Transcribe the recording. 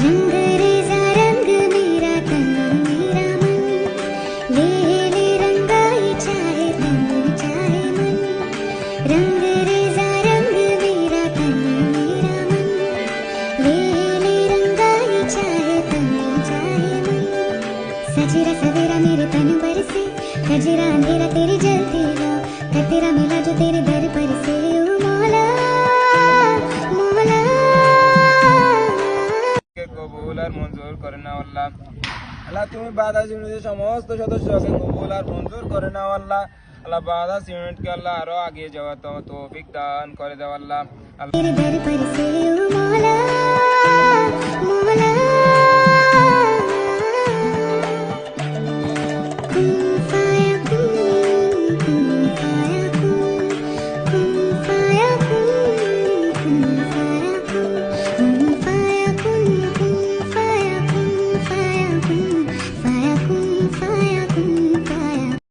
रंग रेजा रंग मेरा तन मेरा मन, ले ले रंगाई चाहे तन चाहे मन। रंग रेजा रंग मेरा तन मेरा मन, ले ले रंगाई चाहे तन चाहे मन। सजेरा सवेरा मेरे तन पर से, कजरा अंधेरा तेरी जलती हो, तेरा मिला जो तेरे दर पर से। ओ मौला मौला কবুল আর মঞ্জুর করে নাও আল্লাহ। আল্লাহ তুমি বাদাস ইউনিটের সমস্ত সদস্যকে কবুল আর মঞ্জুর করে নাও আল্লাহ। আল্লাহ বাদাস ইউনিটকে আল্লাহ আরো আগে যাওয়ার তৌফিক দান করে দাও আল্লাহ। तेरे दर पर से